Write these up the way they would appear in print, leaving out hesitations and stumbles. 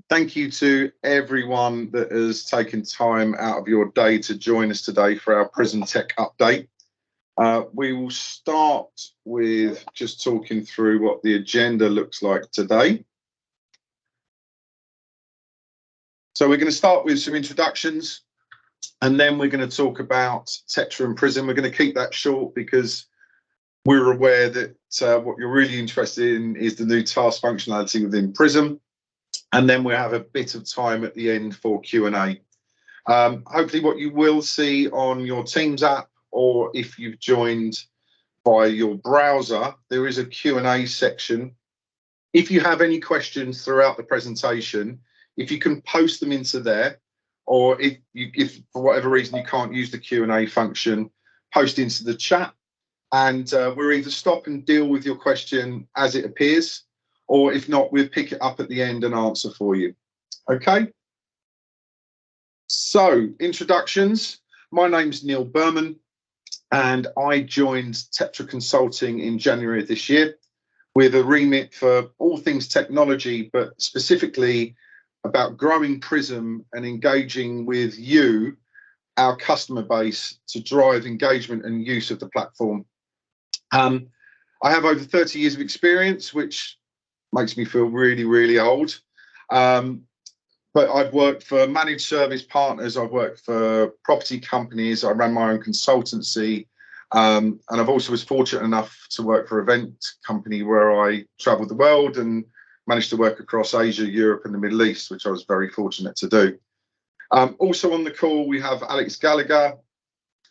Thank you to everyone that has taken time out of your day to join us today for our PRISM Tech update. We will start with just talking through what the agenda looks like today. So we're going to start with some introductions, and then we're going to talk about Tetra and PRISM. We're going to keep that short because we're aware that what you're really interested in is the new task functionality within PRISM. And then we'll have a bit of time at the end for Q&A. Hopefully what you will see on your Teams app, or if you've joined by your browser, there is a Q&A section. If you have any questions throughout the presentation, if you can post them into there, or if for whatever reason you can't use the Q&A function, post into the chat, and we'll either stop and deal with your question as it appears, or if not, we'll pick it up at the end and answer for you. Okay? So, introductions. My name's Neil Berman, and I joined Tetra Consulting in January of this year with a remit for all things technology, but specifically about growing PRISM and engaging with you, our customer base, to drive engagement and use of the platform. I have over 30 years of experience, which makes me feel really, really old. But I've worked for managed service partners, I've worked for property companies, I ran my own consultancy, and I've also was fortunate enough to work for an event company where I travelled the world and managed to work across Asia, Europe and the Middle East, which I was very fortunate to do. Also on the call, we have Alex Gallagher.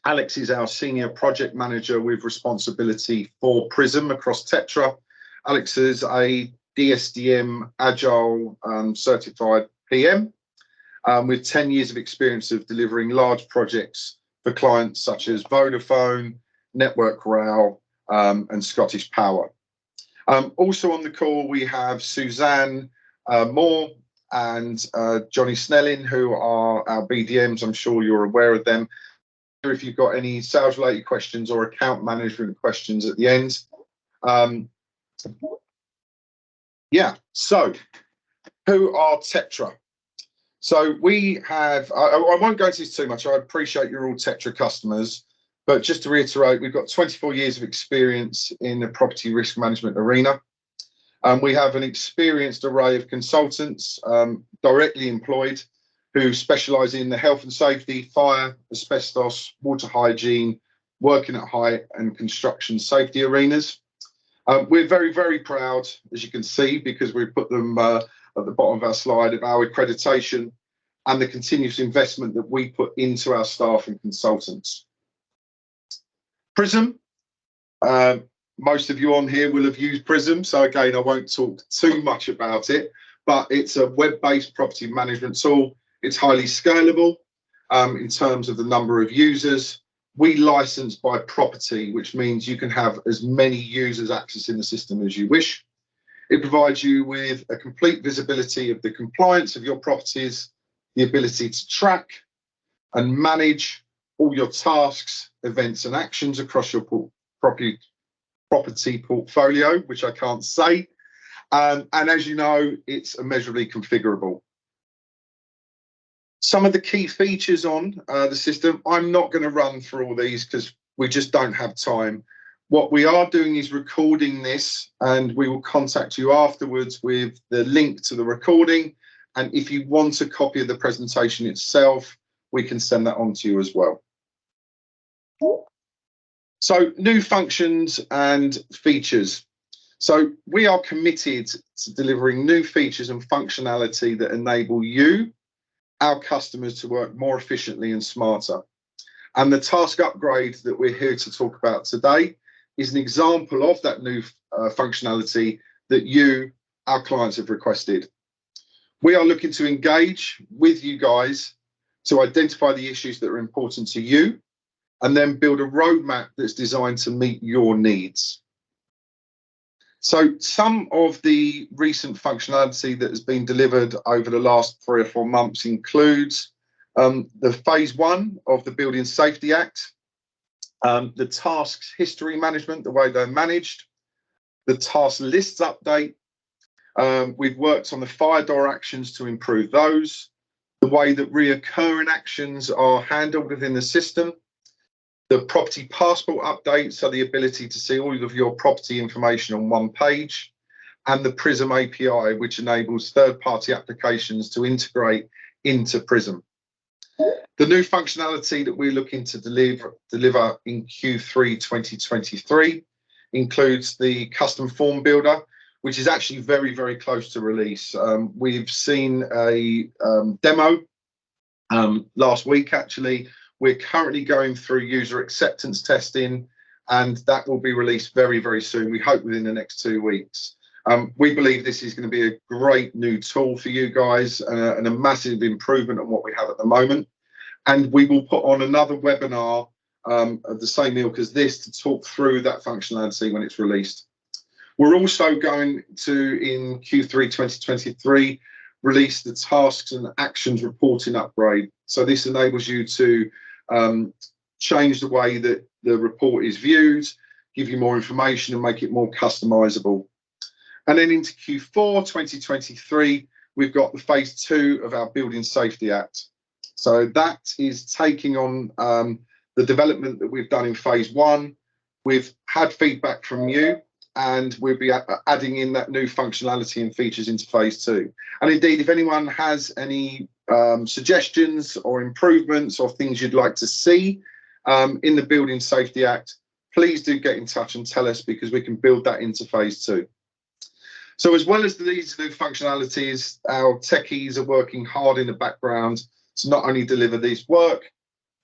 Alex is our senior project manager with responsibility for PRISM across Tetra. Alex is a DSDM Agile certified PM with 10 years of experience of delivering large projects for clients such as Vodafone, Network Rail and Scottish Power. Also on the call, we have Suzanne Moore and Johnny Snelling, who are our BDMs. I'm sure you're aware of them. If you've got any sales related questions or account management questions at the end. Yeah, so who are Tetra? So we have, I won't go into this too much. I appreciate you're all Tetra customers, but just to reiterate, we've got 24 years of experience in the property risk management arena. We have an experienced array of consultants directly employed who specialise in the health and safety, fire, asbestos, water hygiene, working at height and construction safety arenas. We're very, very proud, as you can see, because we put them at the bottom of our slide, of our accreditation and the continuous investment that we put into our staff and consultants. PRISM, most of you on here will have used PRISM, so again, I won't talk too much about it, but it's a web-based property management tool. It's highly scalable in terms of the number of users. We license by property, which means you can have as many users accessing the system as you wish. It provides you with a complete visibility of the compliance of your properties, the ability to track and manage all your tasks, events and actions across your property portfolio, which I can't say. And as you know, it's immeasurably configurable. Some of the key features on the system, I'm not going to run through all these because we just don't have time. What we are doing is recording this, and we will contact you afterwards with the link to the recording. And if you want a copy of the presentation itself, we can send that on to you as well. So new functions and features. So we are committed to delivering new features and functionality that enable you, our customers, to work more efficiently and smarter. And the task upgrade that we're here to talk about today is an example of that new functionality that you, our clients, have requested. We are looking to engage with you guys to identify the issues that are important to you and then build a roadmap that's designed to meet your needs. So some of the recent functionality that has been delivered over the last 3 or 4 months includes the phase 1 of the Building Safety Act, the tasks history management, the way they're managed, the task lists update, We've worked on the fire door actions to improve those, the way that reoccurring actions are handled within the system, the property passport update, so the ability to see all of your property information on one page, and the PRISM API, which enables third-party applications to integrate into PRISM. The new functionality that we're looking to deliver in Q3 2023 includes the custom form builder, which is actually very, very close to release. We've seen a demo last week, actually. We're currently going through user acceptance testing, and that will be released very, very soon. We hope within the next 2 weeks. We believe this is going to be a great new tool for you guys and a massive improvement on what we have at the moment. And we will put on another webinar of the same ilk as this to talk through that functionality when it's released. We're also going to, in Q3 2023, release the tasks and actions reporting upgrade. So this enables you to change the way that the report is viewed, give you more information and make it more customizable. And then into Q4 2023, we've got the phase 2 of our Building Safety Act. So that is taking on the development that we've done in phase 1. We've had feedback from you, and we'll be adding in that new functionality and features into phase 2. And indeed, if anyone has any suggestions or improvements or things you'd like to see in the Building Safety Act, please do get in touch and tell us, because we can build that into phase 2. So as well as these new functionalities, our techies are working hard in the background to not only deliver this work,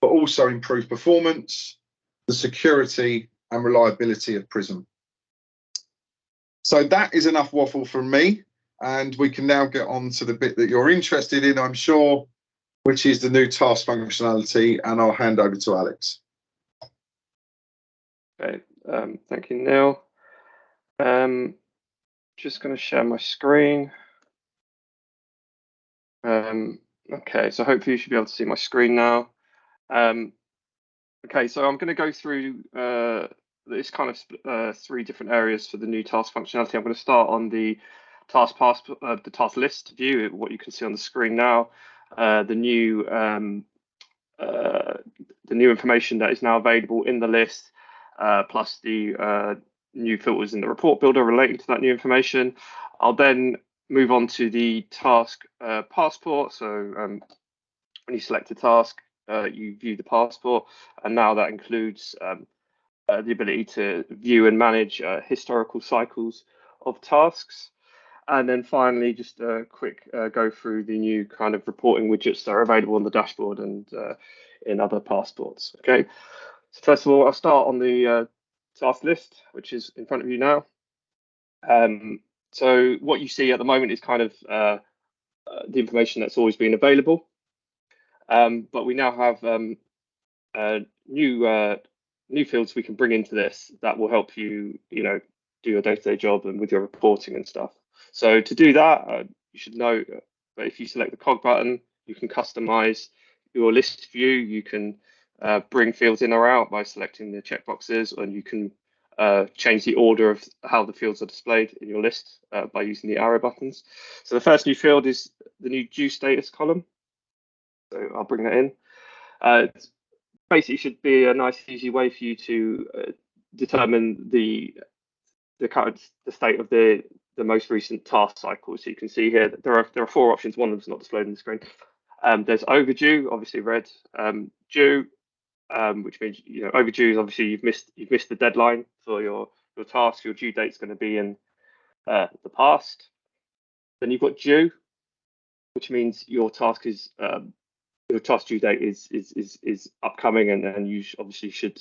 but also improve performance, the security and reliability of PRISM. So that is enough waffle from me, and we can now get on to the bit that you're interested in, I'm sure, which is the new task functionality, and I'll hand over to Alex. Okay, thank you, Neil. Just going to share my screen. Okay, so hopefully you should be able to see my screen now. Okay, so I'm going to go through this kind of 3 different areas for the new task functionality. I'm going to start on the task list view, what you can see on the screen now. The new information that is now available in the list, plus the new filters in the report builder relating to that new information. I'll then move on to the task passport. So when you select a task, you view the passport, and now that includes the ability to view and manage historical cycles of tasks. And then finally, just a quick go through the new kind of reporting widgets that are available on the dashboard and in other passports. Okay, so first of all, I'll start on the task list, which is in front of you now. So what you see at the moment is kind of the information that's always been available, but we now have new fields we can bring into this that will help you, do your day-to-day job and with your reporting and stuff. So to do that, you should know that if you select the cog button, you can customize your list view. You can bring fields in or out by selecting the checkboxes, and you can change the order of how the fields are displayed in your list by using the arrow buttons. So the first new field is the new due status column. So I'll bring that in. It basically should be a nice, easy way for you to determine the state of the most recent task cycle. So you can see here that there are 4 options. One of them is not displayed on the screen. There's overdue, obviously red. Due, which means overdue is obviously you've missed the deadline for your task. Your due date's going to be in the past. Then you've got due, which means your task is your task due date is upcoming, and you obviously should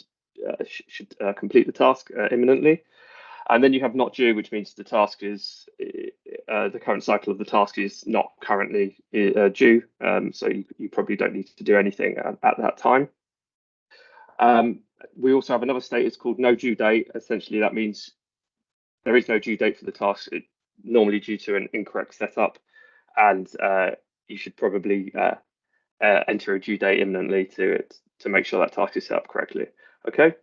complete the task imminently. And then you have not due, which means the task is the current cycle of the task is not currently due, so you probably don't need to do anything at that time. We also have another status called no due date. Essentially, that means there is no due date for the task, normally due to an incorrect setup, and you should probably enter a due date imminently to make sure that task is set up correctly. Okay,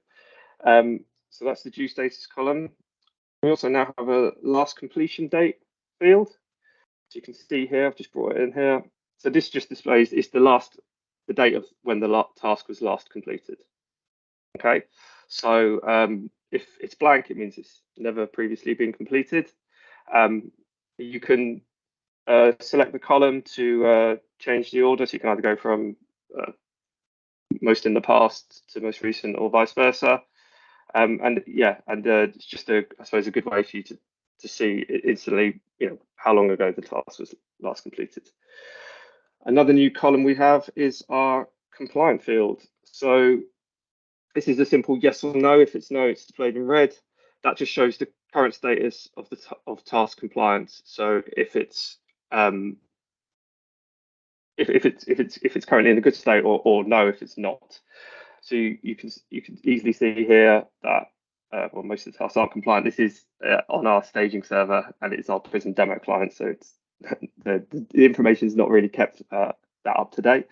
so that's the due status column. We also now have a last completion date. field. So you can see here, I've just brought it in here. So this just displays it's the date of when the task was last completed. Okay, so if it's blank, it means it's never previously been completed. You can select the column to change the order. So you can either go from most in the past to most recent, or vice versa. And it's just I suppose a good way for you to see instantly, how long ago the task was last completed. Another new column we have is our compliant field. So this is a simple yes or no. If it's no, it's displayed in red. That just shows the current status of the task compliance. So if it's if it's currently in a good state, or no if it's not. So you can easily see here that most of the tasks aren't compliant. This is on our staging server, and it's our PRISM demo client, so it's the information is not really kept that up to date.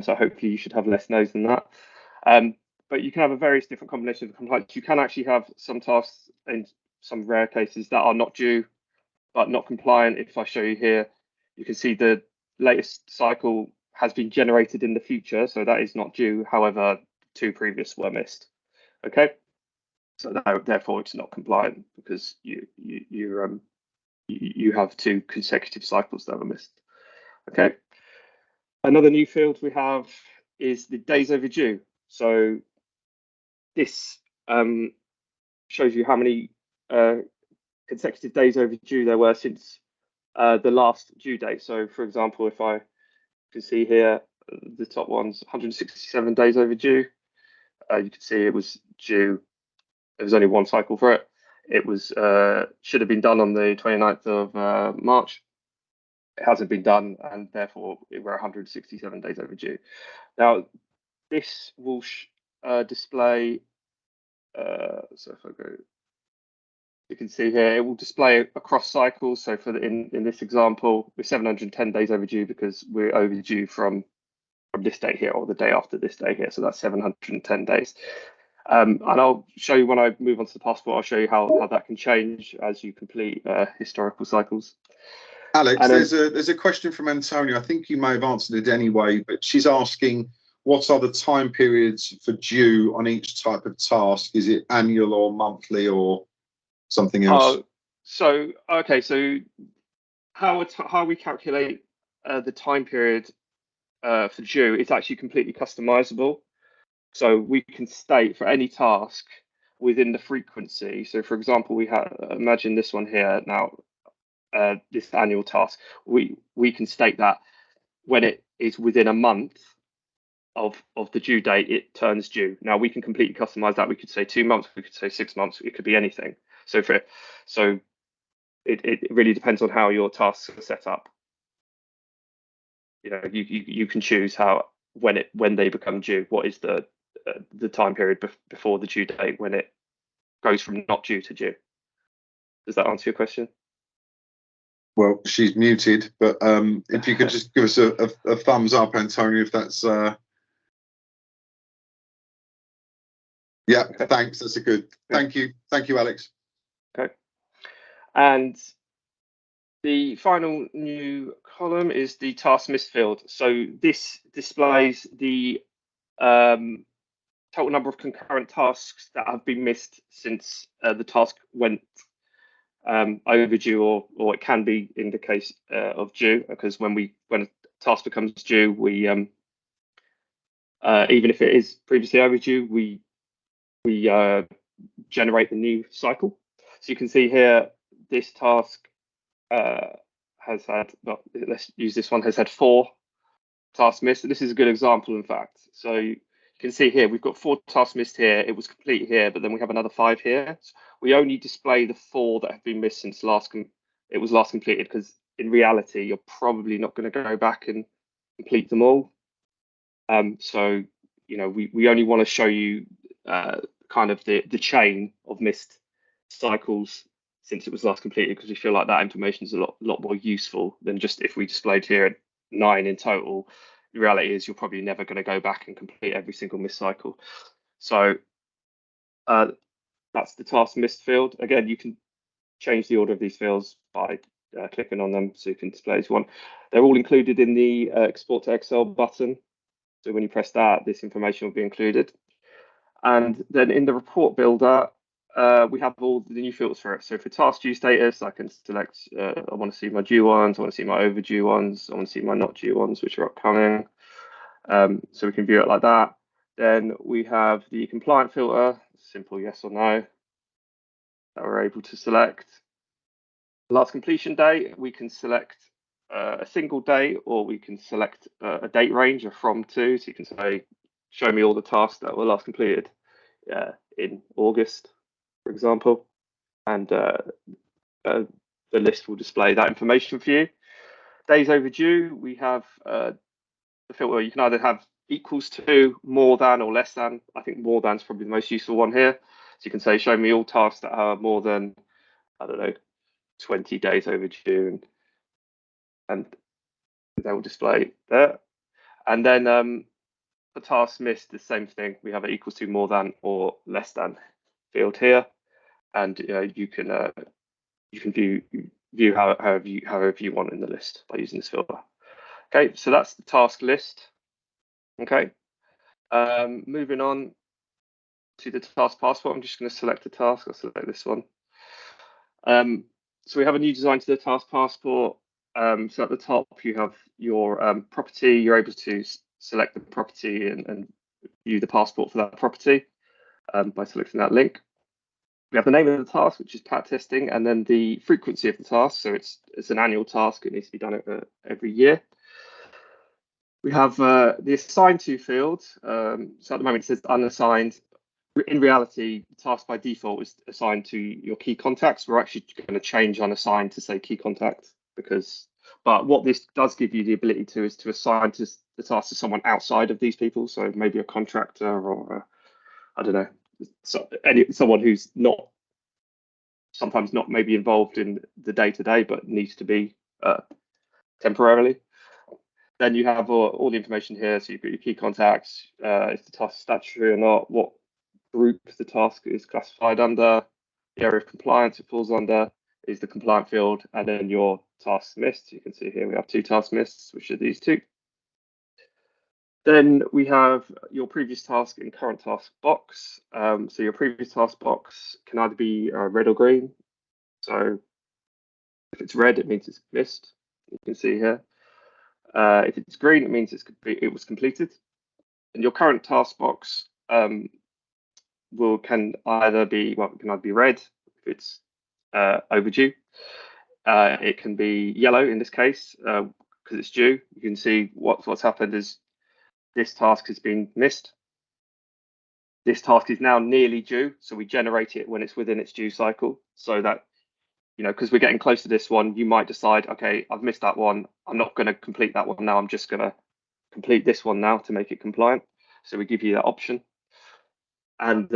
So hopefully you should have less no's than that. But you can have a various different combinations of compliance. You can actually have some tasks in some rare cases that are not due but not compliant. If I show you here, you can see the latest cycle has been generated in the future, so that is not due. However, 2 previous were missed. Okay, so therefore it's not compliant because you have 2 consecutive cycles that were missed. Okay. Another new field we have is the days overdue. So this shows you how many consecutive days overdue there were since the last due date. So for example, if I can see here, the top one's 167 days overdue. You can see it was due. There was only 1 cycle for it. It was should have been done on the 29th of March. It hasn't been done, and therefore we're 167 days overdue. Now, this will display. So if I go, you can see here it will display across cycles. So for in this example, we're 710 days overdue because we're overdue from this date here, or the day after this day here. So that's 710 days. And I'll show you when I move on to the passport. I'll show you how that can change as you complete historical cycles. Alex, there's a question from Antonio. I think you may have answered it anyway, but she's asking, what are the time periods for due on each type of task? Is it annual or monthly or something else? So how we calculate the time period for due, it's actually completely customizable. So we can state for any task within the frequency. So for example, we have, imagine this one here now, this annual task, we can state that when it is within a month of the due date, it turns due. Now we can completely customize that. We could say 2 months, we could say 6 months, it could be anything. So it really depends on how your tasks are set up. You can choose when they become due. What is the time period before the due date when it goes from not due to due? Does that answer your question? Well, she's muted, but if you could just give us a thumbs up, Antonio, if that's yeah, okay. Thanks. That's a good. Thank you, Alex. Okay. And the final new column is the task missed field. So this displays the total number of concurrent tasks that have been missed since the task went overdue, or it can be in the case of due, because when a task becomes due, we even if it is previously overdue, we generate the new cycle. So you can see here this task has had, let's use this one, has had 4 tasks missed. This is a good example, in fact. So you can see here we've got 4 tasks missed here. It was complete here, but then we have another 5 here. So we only display the 4 that have been missed since it was last completed, because in reality you're probably not going to go back and complete them all. So we only want to show you kind of the chain of missed cycles since it was last completed, because we feel like that information is a lot more useful than just if we displayed here 9 in total. The reality is you're probably never going to go back and complete every single missed cycle. So that's the task missed field. Again, you can change the order of these fields by clicking on them so you can display as one. They're all included in the export to Excel button. So when you press that, this information will be included. And then in the report builder, we have all the new filters for it. So for task due status, I can select, I want to see my due ones, I want to see my overdue ones, I want to see my not due ones, which are upcoming. So we can view it like that. Then we have the compliant filter, simple yes or no, that we're able to select. Last completion date, we can select a single date, or we can select a date range of from to. So you can say, show me all the tasks that were last completed in August, for example, and the list will display that information for you. Days overdue, we have the filter. You can either have equals to, more than, or less than. I think more than is probably the most useful one here. So you can say, show me all tasks that are more than, I don't know, 20 days overdue, and they will display there. And then for tasks missed, the same thing. We have an equals to, more than, or less than field here, and you can view however you want in the list by using this filter. Okay, so that's the task list. Okay, moving on to the task passport. I'm just going to select a task. I'll select this one. So we have a new design to the task passport. So at the top you have your property. You're able to select the property and view the passport for that property by selecting that link. We have the name of the task, which is pat testing, and then the frequency of the task. So it's an annual task. It needs to be done every year. We have the assigned to field. So at the moment it says unassigned. In reality, the task by default is assigned to your key contacts. We're actually going to change unassigned to say key contact, but what this does give you the ability to is to assign the task to someone outside of these people. So maybe a contractor, or I don't know, someone who's sometimes not maybe involved in the day-to-day, but needs to be temporarily. Then you have all the information here. So you've got your key contacts, if the task is statutory or not, what group the task is classified under, the area of compliance it falls under is the compliant field, and then your tasks missed. You can see here we have 2 tasks missed, which are these 2. Then we have your previous task and current task box. So your previous task box can either be red or green. So if it's red, it means it's missed. You can see here. If it's green, it means it was completed. And your current task box can either be red if it's overdue. It can be yellow in this case because it's due. You can see what's happened is this task has been missed. This task is now nearly due, so we generate it when it's within its due cycle, so that, because we're getting close to this one, you might decide, okay, I've missed that one. I'm not going to complete that one now. I'm just going to complete this one now to make it compliant. So we give you that option. And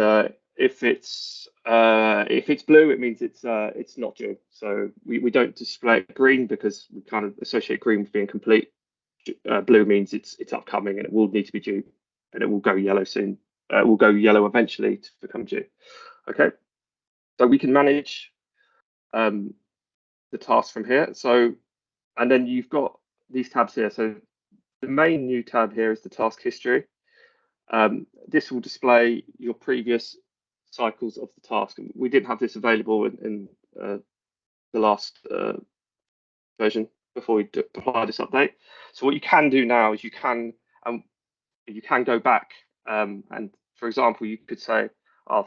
if it's blue, it means it's not due. So we don't display it green because we kind of associate green with being complete. Blue means it's upcoming and it will need to be due, and it will go yellow soon. It will go yellow eventually to become due. Okay, so we can manage the tasks from here. So, and then you've got these tabs here. So the main new tab here is the task history. This will display your previous cycles of the task. We didn't have this available in the last version before we apply this update. So what you can do now is you can go back and, for example, you could say,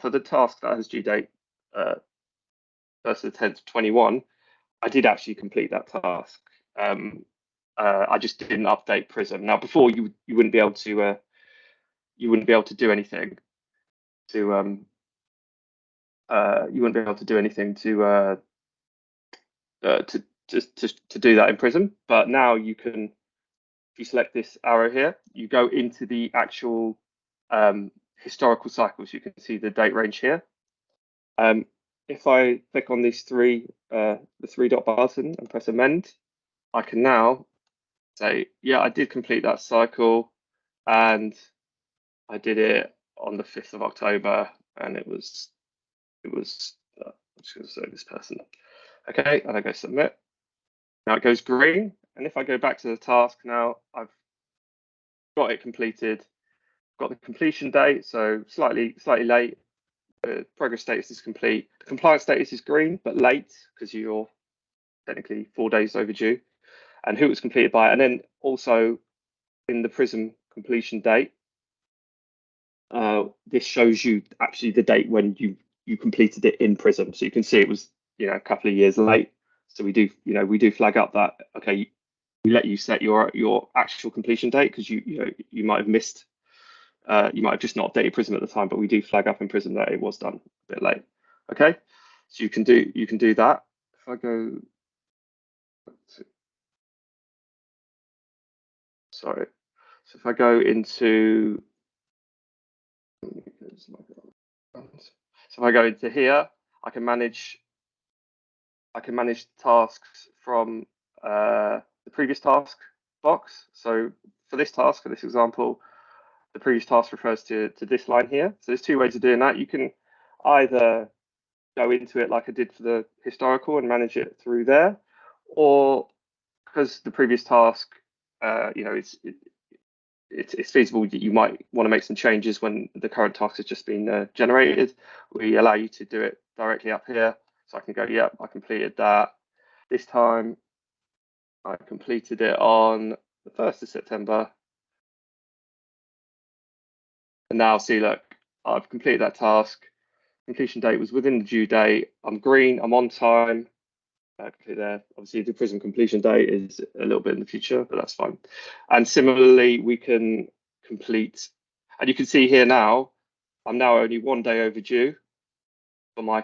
for the task that has due date 1st of the 10th, 21, I did actually complete that task. I just didn't update PRISM. Now, before you wouldn't be able to do anything to to do that in PRISM, but now you can, if you select this arrow here, you go into the actual historical cycles. You can see the date range here. If I click on these the 3-dot button and press amend, I can now say, yeah, I did complete that cycle, and I did it on the 5th of October, and it was I'm just going to say this person. Okay, and I go submit. Now it goes green. And if I go back to the task now, I've got it completed, got the completion date, so slightly late. Progress status is complete. The compliance status is green, but late because you're technically 4 days overdue, and who it was completed by. And then also in the PRISM completion date, this shows you actually the date when you completed it in PRISM. So you can see it was, a couple of years late. So we do flag up that, okay, we let you set your actual completion date because you might have missed, you might have just not updated PRISM at the time, but we do flag up in PRISM that it was done a bit late. Okay, so you can do that. If I go, sorry, so if I go into, so if I go into here, I can manage tasks from the previous task box. So for this task, for this example, the previous task refers to this line here. So there's two ways of doing that. You can either go into it like I did for the historical and manage it through there, or because the previous task, it's feasible that you might want to make some changes when the current task has just been generated. We allow you to do it directly up here. So I can go, yep, I completed that. This time I completed it on the 1st of September. And now see, look, I've completed that task. Completion date was within the due date. I'm green, I'm on time. Okay, there. Obviously, the PRISM completion date is a little bit in the future, but that's fine. And similarly, we can complete, and you can see here now, I'm now only 1 day overdue for my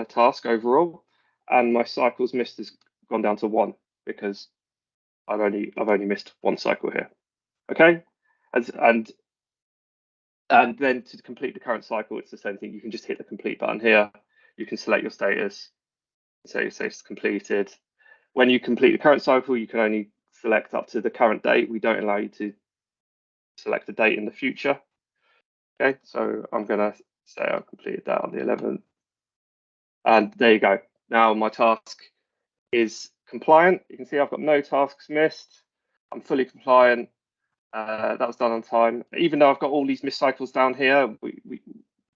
task overall, and my cycles missed has gone down to 1 because I've only missed 1 cycle here. Okay, and then to complete the current cycle, it's the same thing. You can just hit the complete button here. You can select your status. So your status completed. When you complete the current cycle, you can only select up to the current date. We don't allow you to select a date in the future. Okay, so I'm going to say I completed that on the 11th. And there you go. Now my task is compliant. You can see I've got no tasks missed. I'm fully compliant. That was done on time. Even though I've got all these missed cycles down here, we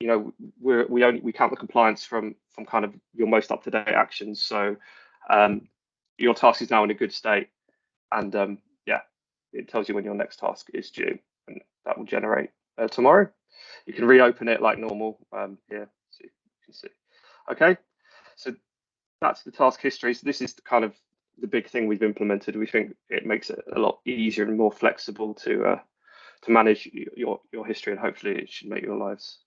count the compliance from kind of your most up-to-date actions. So your task is now in a good state, and it tells you when your next task is due, and that will generate tomorrow. You can reopen it like normal here, so you can see. Okay, so that's the task history. So this is kind of the big thing we've implemented. We think it makes it a lot easier and more flexible to manage your history, and hopefully it should make your lives,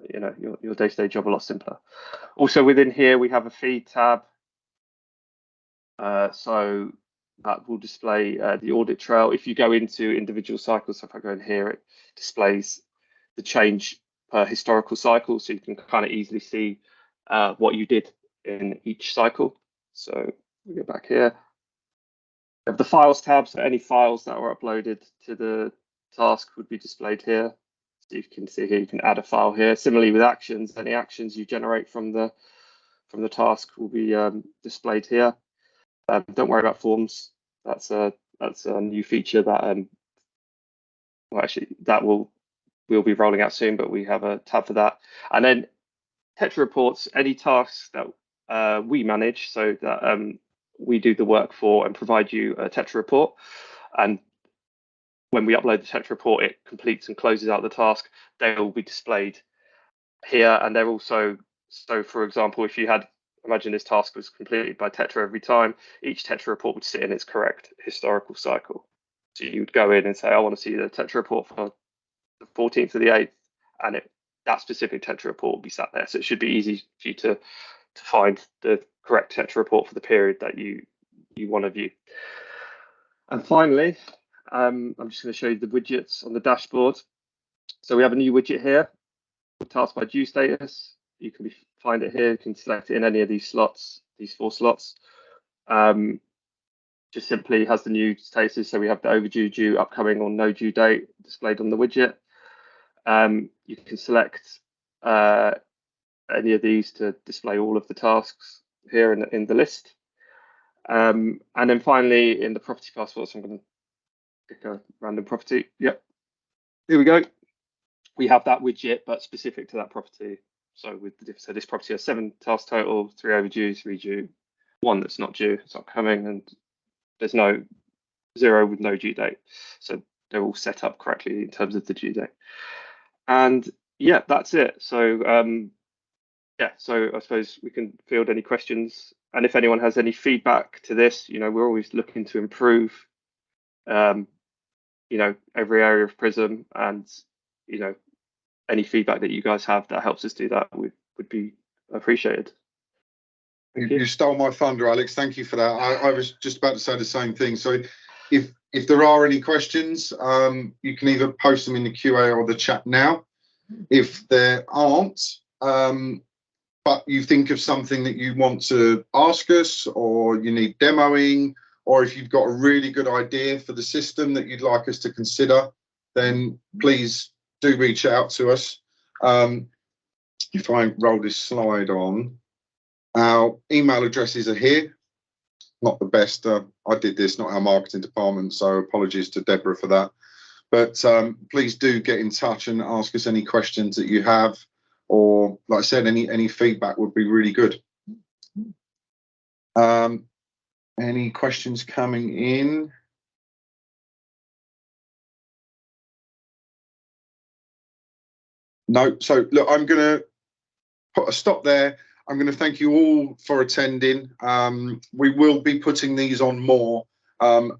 your day-to-day job a lot simpler. Also within here, we have a feed tab. So that will display the audit trail. If you go into individual cycles, so if I go in here, it displays the change per historical cycle. So you can kind of easily see what you did in each cycle. So we go back here. We have the files tab. So any files that were uploaded to the task would be displayed here. So you can see here, you can add a file here. Similarly with actions, any actions you generate from the task will be displayed here. Don't worry about forms. That's a new feature that we'll be rolling out soon, but we have a tab for that. And then Tetra reports, any tasks that we manage, so that we do the work for and provide you a Tetra report. And when we upload the Tetra report, it completes and closes out the task. They will be displayed here, and they're also, so for example, if you had, imagine this task was completed by Tetra every time, each Tetra report would sit in its correct historical cycle. So you would go in and say, I want to see the Tetra report for the 14th of the 8th, and that specific Tetra report will be sat there. So it should be easy for you to find the correct Tetra report for the period that you want to view. And finally, I'm just going to show you the widgets on the dashboard. So we have a new widget here, task by due status. You can find it here. You can select it in any of these slots, these 4 slots. Just simply has the new statuses. So we have the overdue, due, upcoming, or no due date displayed on the widget. You can select any of these to display all of the tasks here in the list. And then finally, in the property passports, I'm going to pick a random property. Yep, here we go. We have that widget, but specific to that property. So this property has 7 tasks total, 3 overdue, 3 due, 1 that's not due, it's not coming, and there's no 0 with no due date. So they're all set up correctly in terms of the due date. And yeah, that's it. So yeah, so I suppose we can field any questions. And if anyone has any feedback to this, we're always looking to improve, every area of PRISM, and, any feedback that you guys have that helps us do that would be appreciated. You stole my thunder, Alex. Thank you for that. I was just about to say the same thing. So if there are any questions, you can either post them in the QA or the chat now. If there aren't, but you think of something that you want to ask us, or you need demoing, or if you've got a really good idea for the system that you'd like us to consider, then please do reach out to us. If I roll this slide on, our email addresses are here. Not the best. I did this, not our marketing department, so apologies to Deborah for that. But please do get in touch and ask us any questions that you have, or like I said, any feedback would be really good. Any questions coming in? No. So look, I'm going to put a stop there. I'm going to thank you all for attending. We will be putting these on more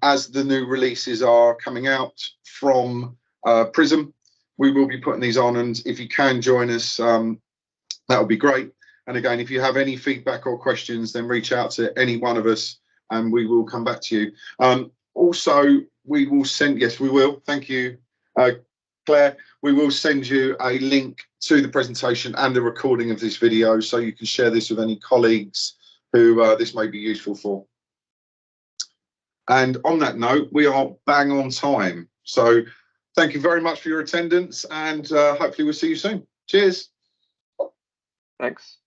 as the new releases are coming out from PRISM. We will be putting these on, and if you can join us, that would be great. And again, if you have any feedback or questions, then reach out to any one of us and we will come back to you. Also, we will send, yes, we will. Thank you, Claire. We will send you a link to the presentation and the recording of this video, so you can share this with any colleagues who this may be useful for. And on that note, we are bang on time. So thank you very much for your attendance, and hopefully we'll see you soon. Cheers. Thanks.